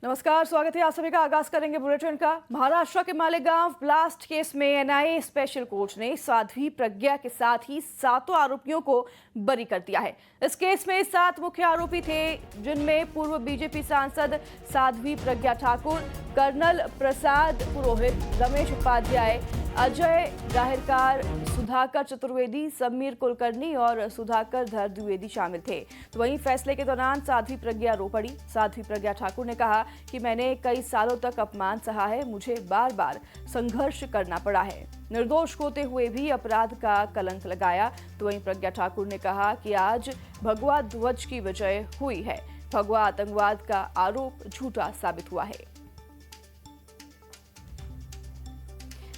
नमस्कार, स्वागत है आप सभी का। आगाज करेंगे बुलेटिन का। महाराष्ट्र के मालेगांव ब्लास्ट केस में एनआईए स्पेशल कोर्ट ने साध्वी प्रज्ञा के साथ ही 7 आरोपियों को बरी कर दिया है। इस केस में 7 मुख्य आरोपी थे, जिनमें पूर्व बीजेपी सांसद साध्वी प्रज्ञा ठाकुर, कर्नल प्रसाद पुरोहित, रमेश उपाध्याय, अजय राहरकर, सुधाकर चतुर्वेदी, समीर कुलकर्णी और सुधाकर धर द्विवेदी शामिल थे। तो वहीं फैसले के दौरान साध्वी प्रज्ञा रो पड़ी। साध्वी प्रज्ञा ठाकुर ने कहा कि मैंने कई सालों तक अपमान सहा है, मुझे बार बार संघर्ष करना पड़ा है, निर्दोष होते हुए भी अपराध का कलंक लगाया। तो वहीं प्रज्ञा ठाकुर ने कहा कि आज भगवा ध्वज की विजय हुई है, भगवा आतंकवाद का आरोप झूठा साबित हुआ है।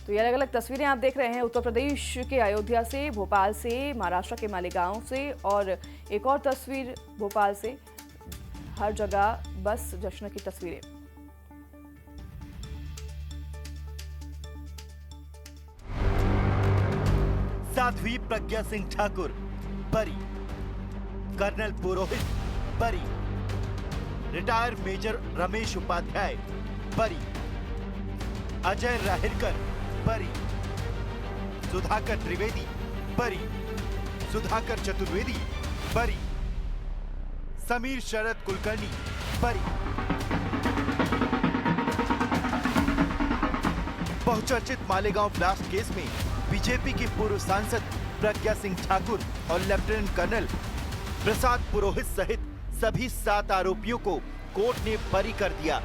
तो ये अलग अलग तस्वीरें आप देख रहे हैं, उत्तर प्रदेश के अयोध्या से, भोपाल से, महाराष्ट्र के मालेगांव से और एक और तस्वीर भोपाल से। हर जगह बस जश्न की तस्वीरें। साध्वी प्रज्ञा सिंह ठाकुर बरी, कर्नल पुरोहित बरी, रिटायर मेजर रमेश उपाध्याय बरी, अजय राहरकर बरी, सुधाकर त्रिवेदी बरी, सुधाकर चतुर्वेदी बरी, समीर शरद कुलकर्णी बरी। बहुचर्चित मालेगांव ब्लास्ट केस में बीजेपी की पूर्व सांसद प्रज्ञा सिंह ठाकुर और लेफ्टिनेंट कर्नल प्रसाद पुरोहित सहित सभी 7 आरोपियों को कोर्ट ने बरी कर दिया।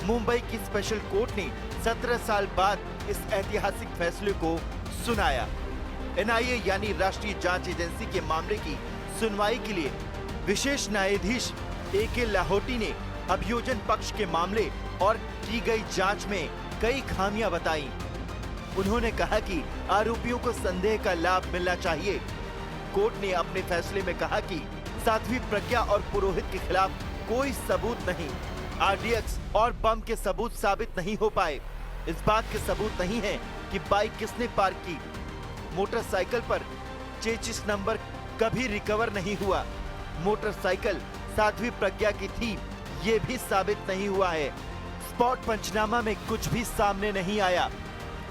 मुंबई की स्पेशल कोर्ट ने 17 साल बाद इस ऐतिहासिक फैसले को सुनाया। एनआईए यानी राष्ट्रीय जांच एजेंसी के मामले की सुनवाई के लिए विशेष न्यायाधीश ए.के. लाहोटी ने अभियोजन पक्ष के मामले और की गई जांच में कई खामियां बताई। उन्होंने कहा कि आरोपियों को संदेह का लाभ मिलना चाहिए। कोर्ट ने अपने फैसले में कहा कि साध्वी प्रज्ञा और पुरोहित के खिलाफ कोई सबूत नहीं, आरडीएक्स और बम के सबूत साबित नहीं हो पाए। इस बात के सबूत नहीं है कि बाइक किसने पार्क की, मोटरसाइकिल पर चेचिस नंबर कभी रिकवर नहीं हुआ, मोटरसाइकिल साध्वी प्रज्ञा की थी, ये भी साबित नहीं हुआ है। स्पॉट पंचनामा में कुछ भी सामने नहीं आया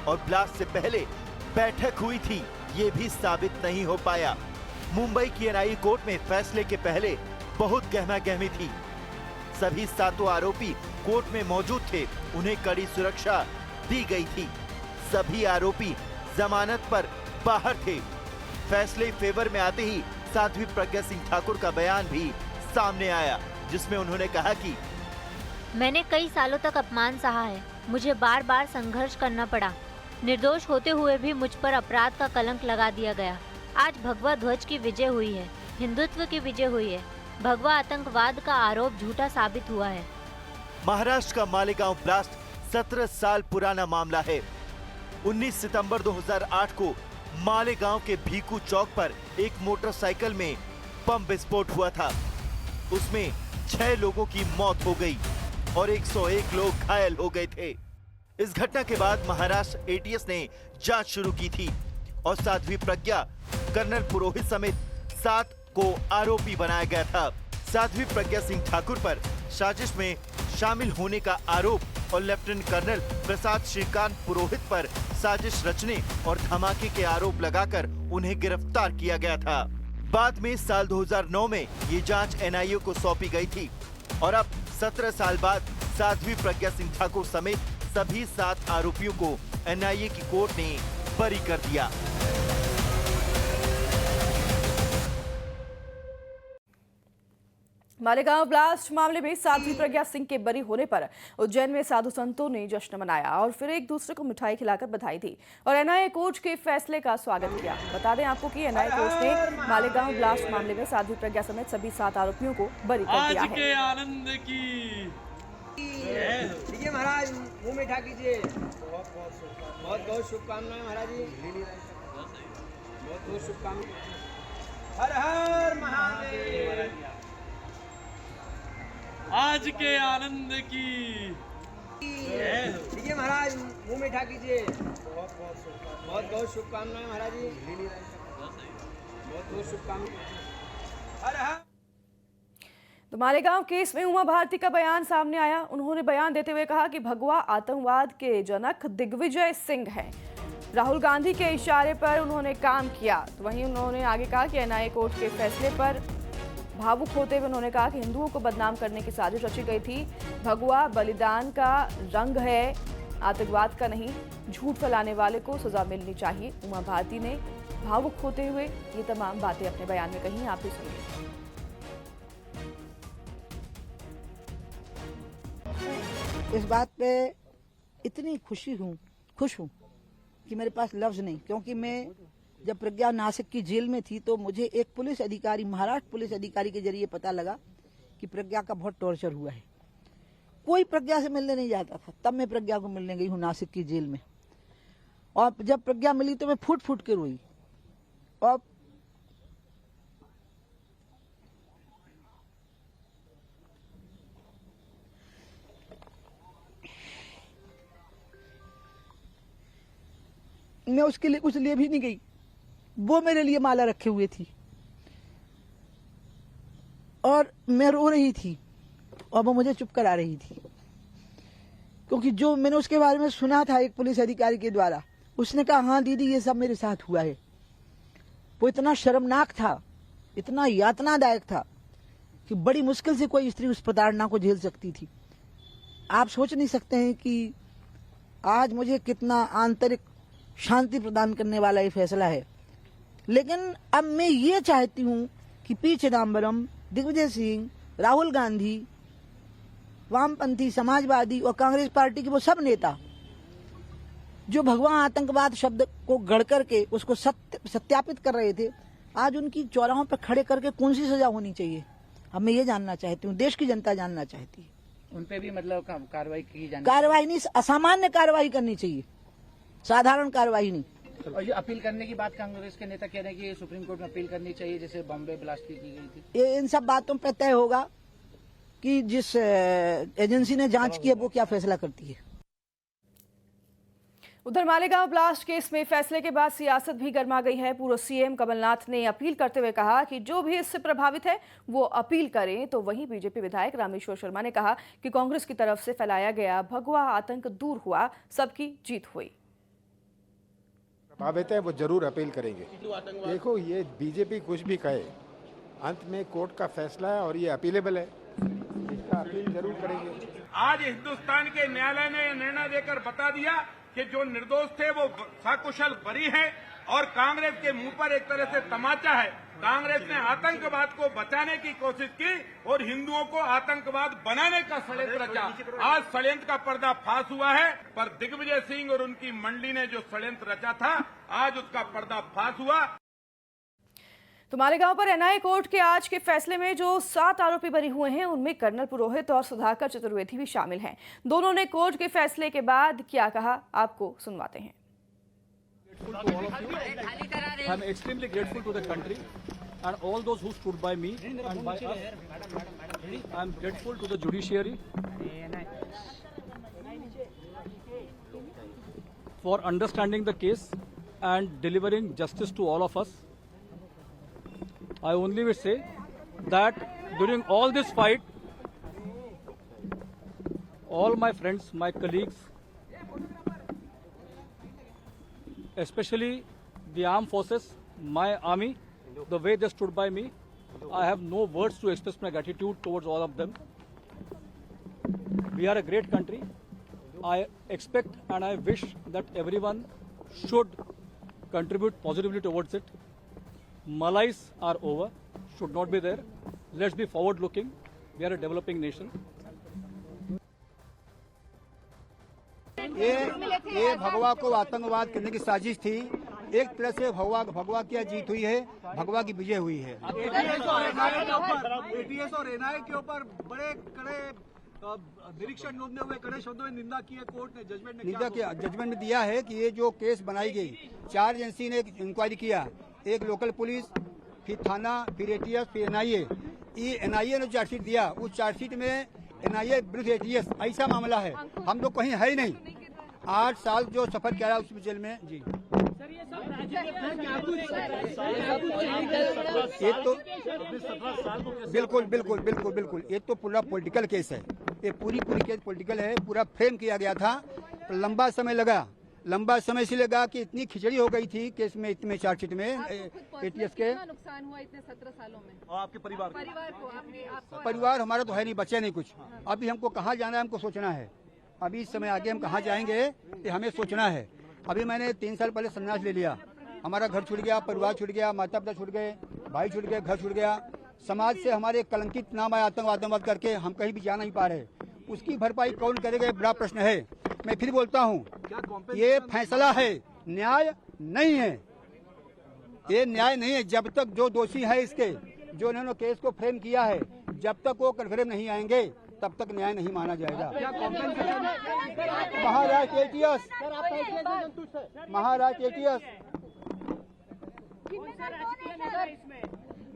और ब्लास्ट से पहले बैठक हुई थी, ये भी साबित नहीं हो पाया। मुंबई की एनआईए कोर्ट में फैसले के पहले बहुत गहमागहमी थी। सभी 7 आरोपी कोर्ट में मौजूद थे, उन्हें कड़ी सुरक्षा दी गई थी। सभी आरोपी जमानत पर बाहर थे। फैसले फेवर में आते ही साध्वी प्रज्ञा सिंह ठाकुर का बयान भी सामने आया, जिसमें उन्होंने कहा कि मैंने कई सालों तक अपमान सहा है, मुझे बार बार संघर्ष करना पड़ा, निर्दोष होते हुए भी मुझ पर अपराध का कलंक लगा दिया गया। आज भगवा ध्वज की विजय हुई है, हिंदुत्व की विजय हुई है, भगवा आतंकवाद का आरोप झूठा साबित हुआ है। महाराष्ट्र का मालेगांव ब्लास्ट 17 साल पुराना मामला है। 19 सितंबर 2008 को मालेगांव के भीकू चौक पर एक मोटरसाइकिल में बम विस्फोट हुआ था। उसमें 6 लोगों की मौत हो गई और 101 लोग घायल हो गए थे। इस घटना के बाद महाराष्ट्र एटीएस ने जांच शुरू की थी और साध्वी प्रज्ञा, कर्नल पुरोहित समेत 7 को आरोपी बनाया गया था। साध्वी प्रज्ञा सिंह ठाकुर पर साजिश में शामिल होने का आरोप और लेफ्टिनेंट कर्नल प्रसाद श्रीकांत पुरोहित पर साजिश रचने और धमाके के आरोप लगाकर उन्हें गिरफ्तार किया गया था। बाद में साल 2009 में ये जांच एनआईए को सौंपी गई थी और अब 17 साल बाद साध्वी प्रज्ञा सिंह ठाकुर समेत सभी 7 आरोपियों को एनआईए की कोर्ट ने बरी कर दिया। मालेगांव ब्लास्ट मामले में साध्वी प्रज्ञा सिंह के बरी होने पर उज्जैन में साधु संतों ने जश्न मनाया और फिर एक दूसरे को मिठाई खिलाकर बधाई दी और एनआईए कोर्ट के फैसले का स्वागत किया। बता दें आपको कि एनआईए कोर्ट ने मालेगांव ब्लास्ट मामले में साध्वी प्रज्ञा समेत सभी 7 आरोपियों को बरी कर दिया है। आज के आनंद की देखिए महाराज, मुंह मीठा कीजिए। बहुत बहुत शुभकामनाएं महाराज जी, बहुत बहुत शुभकामनाएं। हर हर महादेव। आज के आनंद की देखिए महाराज, मुंह मीठा कीजिए। बहुत बहुत शुभकामनाएं महाराज जी, बहुत बहुत शुभकामनाएं। हर हर तो मालेगांव केस में उमा भारती का बयान सामने आया। उन्होंने बयान देते हुए कहा कि भगवा आतंकवाद के जनक दिग्विजय सिंह हैं। राहुल गांधी के इशारे पर उन्होंने काम किया। तो वहीं उन्होंने आगे कहा कि एनआईए कोर्ट के फैसले पर भावुक होते हुए उन्होंने कहा कि हिंदुओं को बदनाम करने की साजिश रची गई थी। भगवा बलिदान का रंग है, आतंकवाद का नहीं। झूठ फैलाने वाले को सजा मिलनी चाहिए। उमा भारती ने भावुक होते हुए ये तमाम बातें अपने बयान में कही। आप भी सुनिए। इस बात पे इतनी खुश हूँ कि मेरे पास लफ्ज नहीं, क्योंकि मैं जब प्रज्ञा नासिक की जेल में थी तो मुझे एक पुलिस अधिकारी, महाराष्ट्र पुलिस अधिकारी के जरिए पता लगा कि प्रज्ञा का बहुत टॉर्चर हुआ है। कोई प्रज्ञा से मिलने नहीं जाता था। तब मैं प्रज्ञा को मिलने गई हूँ नासिक की जेल में, और जब प्रज्ञा मिली तो मैं फूट फूट के रोई। और मैं उसके लिए कुछ ले भी नहीं गई। वो मेरे लिए माला रखे हुए थी और मैं रो रही थी और वो मुझे चुप करा रही थी, क्योंकि जो मैंने उसके बारे में सुना था एक पुलिस अधिकारी के द्वारा, उसने कहा हाँ दीदी ये सब मेरे साथ हुआ है। वो इतना शर्मनाक था, इतना यातनादायक था कि बड़ी मुश्किल से कोई स्त्री उस प्रताड़ना को झेल सकती थी। आप सोच नहीं सकते हैं कि आज मुझे कितना आंतरिक शांति प्रदान करने वाला ये फैसला है। लेकिन अब मैं ये चाहती हूँ कि पी चिदम्बरम, दिग्विजय सिंह, राहुल गांधी, वामपंथी, समाजवादी और कांग्रेस पार्टी के वो सब नेता जो भगवा आतंकवाद शब्द को गढ़ करके उसको सत्यापित कर रहे थे, आज उनकी चौराहों पर खड़े करके कौन सी सजा होनी चाहिए, अब मैं ये जानना चाहती हूँ, देश की जनता जानना चाहती है। उन पे भी मतलब कार्रवाई की जानी, कार्रवाई नहीं, असामान्य कार्रवाई करनी चाहिए, साधारण कार्रवाई नहीं। और ये अपील करने की बात कांग्रेस के नेता कह रहे हैं कि सुप्रीम कोर्ट में अपील करनी चाहिए, जैसे बॉम्बे ब्लास्ट की गई थी। ये इन सब बातों पर तय होगा कि जिस एजेंसी ने जांच की है वो क्या फैसला करती है। उधर मालेगांव ब्लास्ट केस में फैसले के बाद सियासत भी गर्मा गई है। पूर्व सीएम कमलनाथ ने अपील करते हुए कहा कि जो भी इससे प्रभावित है वो अपील करें। तो वहीं बीजेपी विधायक रामेश्वर शर्मा ने कहा कि कांग्रेस की तरफ से फैलाया गया भगवा आतंक दूर हुआ, सबकी जीत हुई। प्रभावित है वो जरूर अपील करेंगे। देखो ये बीजेपी कुछ भी कहे, अंत में कोर्ट का फैसला है और ये अपीलेबल है, इसका अपील जरूर करेंगे। आज हिंदुस्तान के न्यायालय ने निर्णय देकर बता दिया कि जो निर्दोष थे वो सकुशल बरी हैं, और कांग्रेस के मुंह पर एक तरह से तमाचा है। कांग्रेस ने आतंकवाद को बचाने की कोशिश की और हिंदुओं को आतंकवाद बनाने का षड्यंत्र रचा। आज षड्यंत्र का पर्दाफाश हुआ है, पर दिग्विजय सिंह और उनकी मंडली ने जो षड्यंत्र रचा था, आज उसका पर्दाफाश हुआ। तो मालेगांव पर एनआईए कोर्ट के आज के फैसले में जो 7 आरोपी बरी हुए हैं उनमें कर्नल पुरोहित और सुधाकर चतुर्वेदी भी शामिल हैं। दोनों ने कोर्ट के फैसले के बाद क्या कहा, आपको सुनवाते हैं। I am extremely grateful to the country and all those who stood by me and by us. I am grateful to the judiciary for understanding the case and delivering justice to all of us. I only will say that during all this fight, all my friends, my colleagues, especially the armed forces, my army, the way they stood by me, I have no words to express my gratitude towards all of them. We are a great country. I expect and I wish that everyone should contribute positively towards it. Malais are over, should not be there. Let's be forward looking. We are a developing nation. ये भगवा को आतंकवाद करने की साजिश थी। एक तरह से भगवा की जीत हुई है, भगवा की विजय हुई है। एटीएस और एनआईए के ऊपर बड़े कड़े निरीक्षण नोंदने हुए, कड़े शब्दों में निंदा की है। कोर्ट ने जजमेंट में दिया है कि ये जो केस बनाई गई, 4 एजेंसी ने इंक्वायरी किया, एक लोकल पुलिस, फिर थाना, फिर एटीएस, फिर एनआईए। ये एनआईए ने चार्जशीट दिया, उस चार्जशीट में एनआईए विरुद्ध एटीएस ऐसा मामला है। हम लोग कहीं है ही नहीं। 8 साल जो सफर किया उस जेल में जी। ये तो बिल्कुल बिल्कुल बिल्कुल बिल्कुल ये तो पूरा पॉलिटिकल केस है। ये पूरी केस पॉलिटिकल है। पूरा फ्रेम किया गया था, लंबा समय लगा। लंबा समय से लगा कि इतनी खिचड़ी हो गई थी केस में, इतने चार्जशीट में एटीएस के। नुकसान हुआ इतने 17 सालों में और आपके परिवार को परिवार हमारा तो है नहीं, बचे नहीं कुछ। अभी हमको कहाँ जाना है, हमको सोचना है। अभी इस समय आगे हम कहाँ जाएंगे ये हमें सोचना है। अभी मैंने 3 साल पहले संन्यास ले लिया। हमारा घर छूट गया, परिवार छूट गया, माता पिता छूट गए, भाई छूट गए, घर छूट गया। समाज से हमारे कलंकित नाम आया आतंकवाद करके, हम कहीं भी जा नहीं पा रहे। उसकी भरपाई कौन करेगा, ये बड़ा प्रश्न है। मैं फिर बोलता हूँ, ये फैसला है, न्याय नहीं है। ये न्याय नहीं है। जब तक जो दोषी है इसके, जो इन्होंने केस को फ्रेम किया है, जब तक वो कन्फर्म नहीं आएंगे तब तक न्याय नहीं माना जाएगा। महाराष्ट्र एटीएस, महाराष्ट्र एटीएस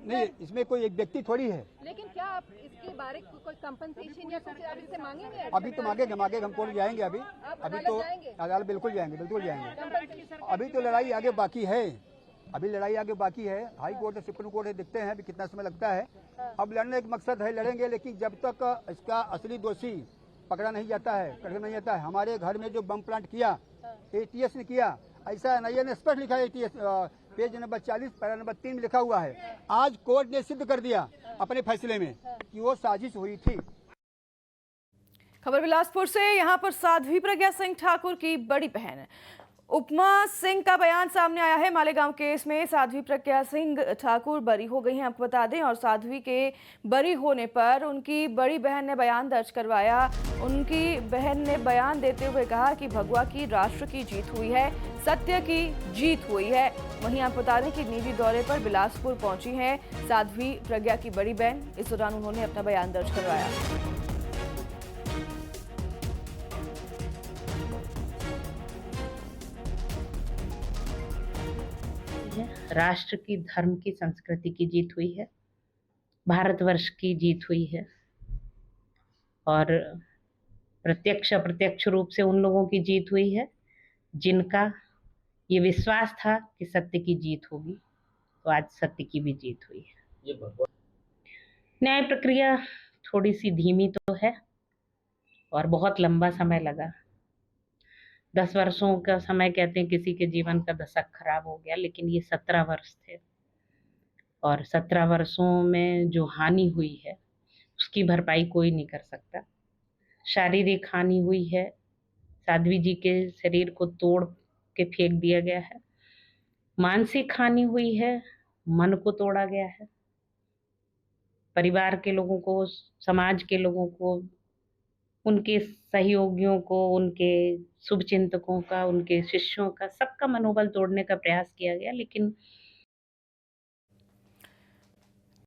नहीं, इसमें कोई एक व्यक्ति थोड़ी है। लेकिन क्या आप इसके बारे में कोई कंपनसेशन या कुछ आप इससे मांगेंगे? अभी तो मांगे हम कोर्ट जाएंगे। अभी तो अदालत बिल्कुल जाएंगे। अभी तो लड़ाई आगे बाकी है। हाई कोर्ट है, सुप्रीम कोर्ट है, देखते हैं अभी कितना समय लगता है। अब लड़ने का मकसद है, लड़ेंगे, लेकिन जब तक इसका असली दोषी पकड़ा नहीं जाता है, कठिन नहीं जाता है। हमारे घर में जो बम प्लांट किया एटीएस ने किया, ऐसा एनआईए ने स्पष्ट लिखा है। ATS page number 40 para number 3 में लिखा हुआ है। आज कोर्ट ने सिद्ध कर दिया अपने फैसले में कि वो साजिश हुई थी। खबर बिलासपुर से। यहाँ पर साध्वी प्रज्ञा सिंह ठाकुर की बड़ी बहन उपमा सिंह का बयान सामने आया है। मालेगांव केस में साध्वी प्रज्ञा सिंह ठाकुर बरी हो गई हैं, आपको बता दें। और साध्वी के बरी होने पर उनकी बड़ी बहन ने बयान दर्ज करवाया। उनकी बहन ने बयान देते हुए कहा कि भगवा की राष्ट्र की जीत हुई है, सत्य की जीत हुई है। वहीं आप बता दें कि निजी दौरे पर बिलासपुर पहुंची हैं साध्वी प्रज्ञा की बड़ी बहन। इस दौरान उन्होंने अपना बयान दर्ज करवाया। राष्ट्र की, धर्म की, संस्कृति की जीत हुई है, भारतवर्ष की जीत हुई है और प्रत्यक्ष अप्रत्यक्ष रूप से उन लोगों की जीत हुई है जिनका ये विश्वास था कि सत्य की जीत होगी। तो आज सत्य की भी जीत हुई है। न्याय प्रक्रिया थोड़ी सी धीमी तो है और बहुत लंबा समय लगा। 10 वर्षों का समय कहते हैं किसी के जीवन का दशक खराब हो गया, लेकिन ये 17 वर्ष थे और 17 वर्षों में जो हानि हुई है उसकी भरपाई कोई नहीं कर सकता। शारीरिक हानि हुई है, साध्वी जी के शरीर को तोड़ के फेंक दिया गया है। मानसिक हानि हुई है, मन को तोड़ा गया है। परिवार के लोगों को, समाज के लोगों को, उनके सहयोगियों को, उनके शुभचिंतकों का, उनके शिष्यों का, सबका मनोबल तोड़ने का प्रयास किया गया। लेकिन